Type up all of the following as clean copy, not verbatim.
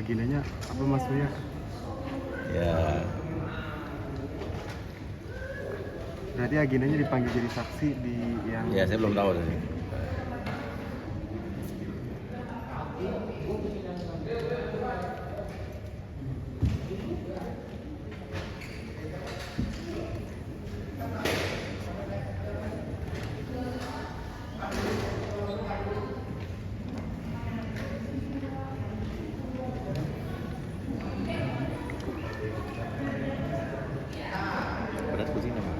agendanya apa Mas Surya? Ya, Berarti agendanya dipanggil jadi saksi di yang ya saya belum tahu sih. Berat kucing apa?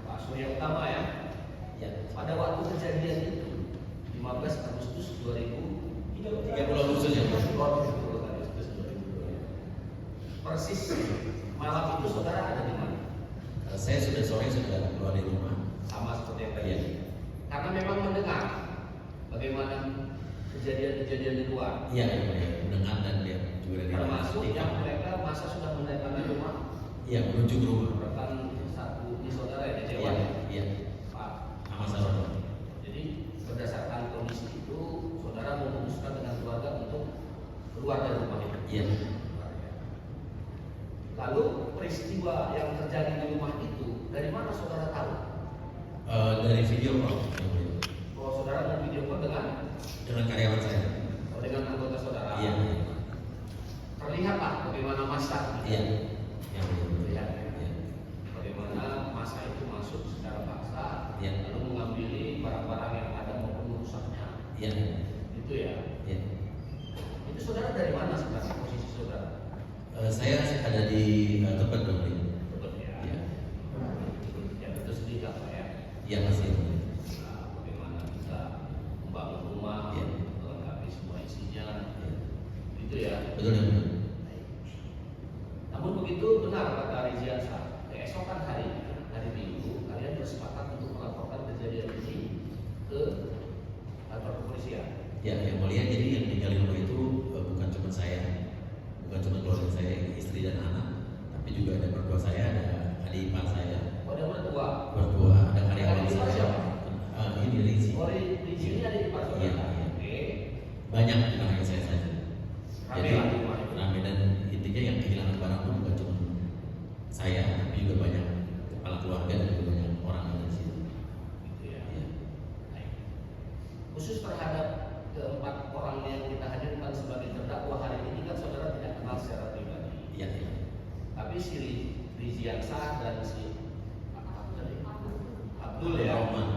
Pak Surya Utama ya. Pada waktu kejadian itu 15 Agustus 2030 Agustus ya. Persis malam itu saudara ada di mana? Saya sudah sore sudah keluar dari rumah. Sama seperti yang tadi. Iya. Karena memang mendengar bagaimana kejadian-kejadian di luar. Iya, mendengar dan lihat juga dari Termasuk TV. yang mereka masa sudah mendatangi rumah Iya, menuju ke rumah. rekan satu di saudara ya kecewa Iya, ya. iya. Pak Sama sama. Jadi berdasarkan kondisi itu saudara memutuskan dengan keluarga untuk keluar dari rumah itu. Iya. Lalu peristiwa yang terjadi di rumah itu dari mana saudara tahu? Dari video call Bahwa saudara bervideo call dengan karyawan saya. anggota saudara. Iya. Terlihatlah bagaimana masa. Iya. Yang Terlihat ya. Iya. Bagaimana masa itu masuk secara paksa, Iya. lalu mengambil barang-barang yang ada maupun merusaknya. Iya. Itu ya. Iya. Itu saudara dari mana sebenarnya posisi saudara? Saya ada di tempat dong. Betul ya. Iya. Ya betul sedih apa ya? Iya masih. Nah, bagaimana bisa membangun rumah, Iya. melengkapi semua isinya, Iya. itu ya. Betul ya. Betul. Namun begitu benar kata Riziansa, keesokan harinya, hari Minggu, kalian bersepakat untuk melaporkan kejadian ini ke kantor kepolisian. Ya, yang mulia, jadi yang tinggal di rumah itu bukan cuma saya, bukan cuma keluarga saya, istri dan anak, tapi juga ada mertua saya, ada adik ipar saya, Oh, ada mertua. mertua, ada karyawan Adik ipar saya. siapa? Ini Rizky. Oh, di sini ada di Pak Iya, iya. Oke. Banyak bukan hanya saya saja. Rame Jadi lah di rumah itu. rame, dan intinya yang kehilangan barang pun bukan cuma saya, tapi juga banyak kepala keluarga dan juga banyak orang yang ada di situ. Gitu ya. Iya. Baik. Khusus terhadap keempat orang yang kita hadirkan sebagai terdakwa hari ini kan saudara tidak kenal secara pribadi. Iya, iya. Tapi si Riziansa dan si Abdul ya, Rahman.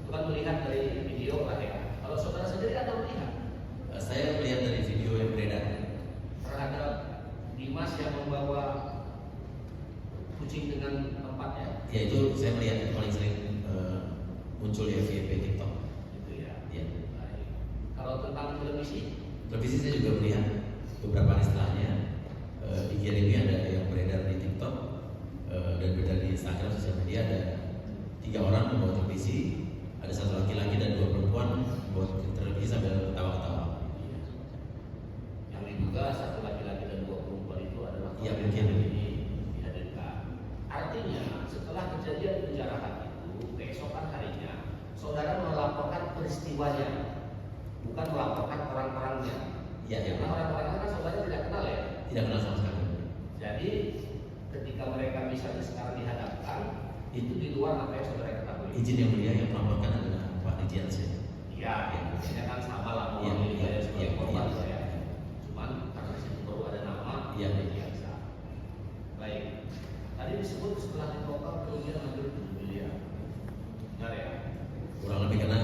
itu kan melihat dari video lah ya. Kalau saudara sendiri ada melihat Saya melihat dari video yang beredar. terhadap Dimas yang membawa kucing dengan tempatnya, Ya itu saya melihat yang paling sering muncul di FYP TikTok. gitu ya. Ya. Baik. Kalau tentang televisi, Televisi saya juga melihat beberapa hari setelahnya di ini ada yang beredar di TikTok dan beredar di Instagram sosial media, ada 3 orang membawa televisi, ada 1 laki-laki dan 2 perempuan membawa televisi sambil ketawa-ketawa. yang diduga satu laki-laki dan 2 perempuan itu adalah Iya, korban mungkin. yang ini dihadirkan. Artinya setelah kejadian penjarahan itu, keesokan harinya saudara melaporkan peristiwanya, bukan melaporkan orang-orangnya. Iya, iya. Karena orang-orangnya kan saudara tidak kenal ya. Tidak kenal sama sekali. Jadi ketika mereka misalnya sekarang dihadapkan, itu di luar apa yang saudara ketahui. Izin yang mulia, yang melaporkan adalah Pak Riziansa. Iya, ini kan sama lah Iya, mewakili iya, saya sebagai iya, korban iya. saya. Cuman karena di situ baru ada nama Iya. biasa. Baik. Tadi disebut setelah ditotal kerugian hampir 7 miliar. Benar ya? Kurang lebih, karena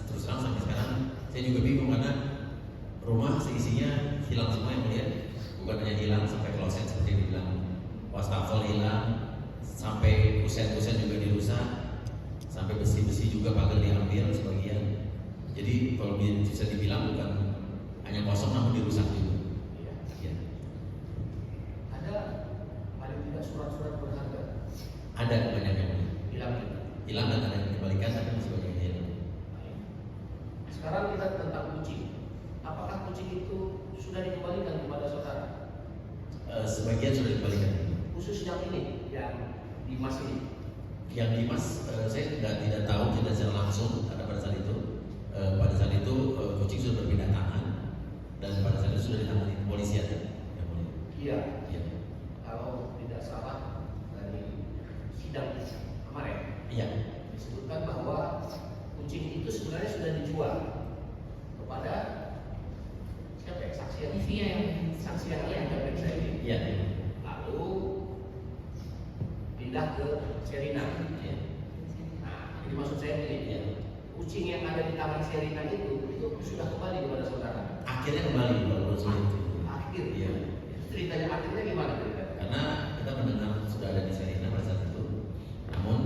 terus terang sampai sekarang saya juga bingung karena rumah seisinya hilang semua yang melihat, bukan hanya hilang sampai kloset seperti yang dibilang, wastafel hilang, sampai kusen-kusen juga dirusak, sampai besi-besi juga pagar diambil sebagian. Jadi kalau bisa dibilang bukan hanya kosong namun dirusak juga. Iya. Ya. Ada paling tidak surat-surat berharga Ada kebanyakan yang hilang itu. hilang dan ada yang dikembalikan, tapi masih banyak yang hilang. Baik. Sekarang kita tentang kucing. Apakah kucing itu sudah dikembalikan kepada saudara? Sebagian sudah dikembalikan. Khusus yang ini, yang Dimas ini. Yang Dimas saya tidak tahu, tidak secara langsung karena pada saat itu kucing sudah berpindah tangan dan pada saat itu sudah ditangani kepolisian ya. Yang mulia. Iya. Iya. Kalau tidak salah dari sidang kemarin Iya. disebutkan bahwa kucing itu sebenarnya sudah dijual kepada siapa ya, saksi yang periksa ini. Iya. Lalu pindah ke Sherina. Iya. Nah, jadi maksud saya ini, Iya. kucing yang ada di tangan Sherina itu sudah kembali kepada saudara. Akhirnya kembali kalau sulit. Akhir. Iya. Ceritanya akhirnya gimana ceritanya? Karena kita mendengar sudah ada di Sherina pada saat itu, namun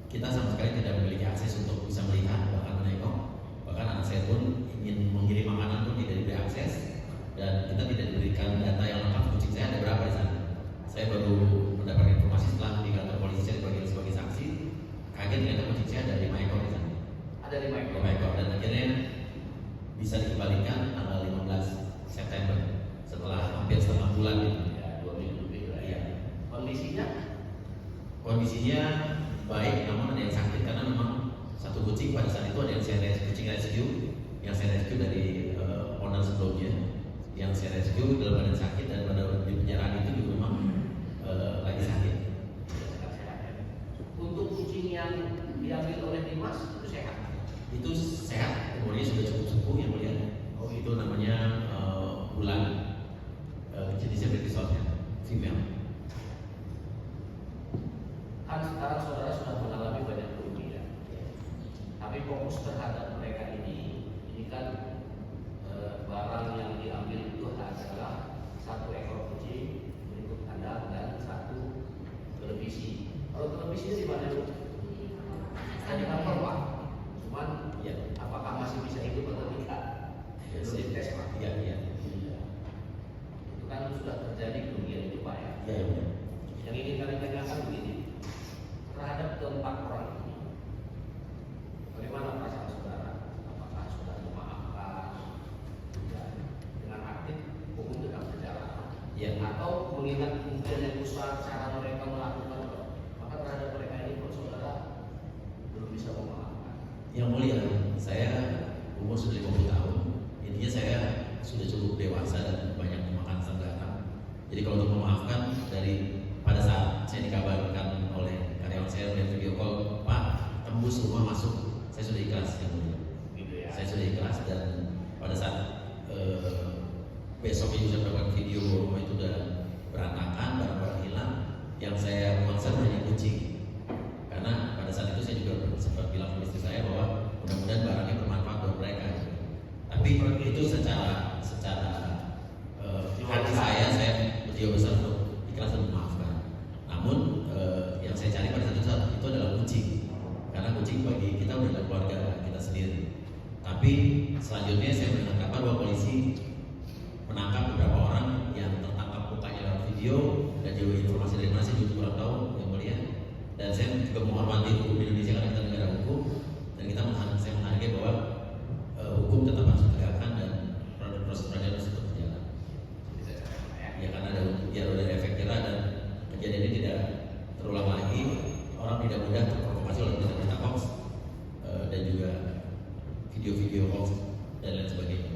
kita sama sekali tidak memiliki akses untuk bisa melihat bahkan menengok, bahkan anak saya pun ingin mengirim makanan pun tidak diberi akses dan kita tidak diberikan data yang lengkap kucing saya ada berapa di sana. Saya baru mendapat informasi setelah di kantor polisi saya sebagai saksi, kaget ternyata kucing saya ada 5 ekor di sana. Ada 5 ekor. 5 ekor dan akhirnya bisa dikembalikan tanggal 15 September setelah hampir setengah bulan ya. Ya, 2 minggu lebih lah ya. Kondisinya baik, namun ada yang sakit karena memang satu kucing pada saat itu ada yang kucing rescue yang saya rescue dari owner sebelumnya, yang saya rescue dalam keadaan sakit dan pada di penjarahan itu juga memang lagi sakit. Untuk kucing yang diambil oleh Dimas itu sehat. Itu sehat, umurnya sudah cukup sepuh yang mulia. Oh itu namanya bulan, jenisnya British Shorthair, female. Kan sekarang saudara sudah mengalami banyak kerugian. Tapi fokus terhadap mereka ini kan barang yang diambil itu adalah 1 ekor kucing berikut kandang dan 1 televisi. Kalau televisinya di mana Bu? Di kantor Pak. Cuman Ya. apakah masih bisa hidup atau tidak? Belum dites Pak. Iya. Itu kan sudah terjadi kerugian itu Pak ya. Iya. Yang ingin kami tanyakan begini, terhadap keempat orang ini, bagaimana perasaan saudara? Apakah saudara memaafkan? Dan dengan aktif hukum tetap berjalan? Iya. Atau mengingat kemudian yang besar cara mereka melakukan, maka terhadap mereka ini pun saudara belum bisa memaafkan? Yang mulia, saya umur sudah 50 tahun. Intinya saya sudah cukup dewasa dan banyak memakan senggata. Jadi kalau untuk memaafkan, dari pada saat saya dikabarkan oleh karyawan saya oleh video call, Pak tembus rumah masuk, saya sudah ikhlas yang mulia. Gitu ya. Saya sudah ikhlas dan pada saat besoknya juga mendapatkan video rumah itu udah berantakan, barang-barang hilang. Yang saya concern hanya kucing. Karena pada saat itu saya juga sempat bilang ke istri saya bahwa mudah-mudahan barangnya bermanfaat buat mereka. Tapi itu secara hati saya berjiwa besar untuk ikhlas dan memaafkan. Namun yang saya cari pada saat itu adalah kucing. Karena kucing bagi kita udah adalah keluarga kita sendiri. Tapi selanjutnya saya mendengar kabar bahwa polisi menangkap beberapa orang yang tertangkap mukanya dalam video dan juga informasi dari mana saya juga kurang tahu yang mulia. Dan saya juga menghormati hukum Indonesia karena kita negara hukum dan saya menghargai bahwa hukum tetap harus ditegakkan dan proses peradilan harus tetap berjalan. Ya karena udah ada efek jerah dan kejadian ini tidak terulang lagi. Orang tidak mudah terprovokasi oleh berita hoax dan juga video-video hoax dan lain sebagainya.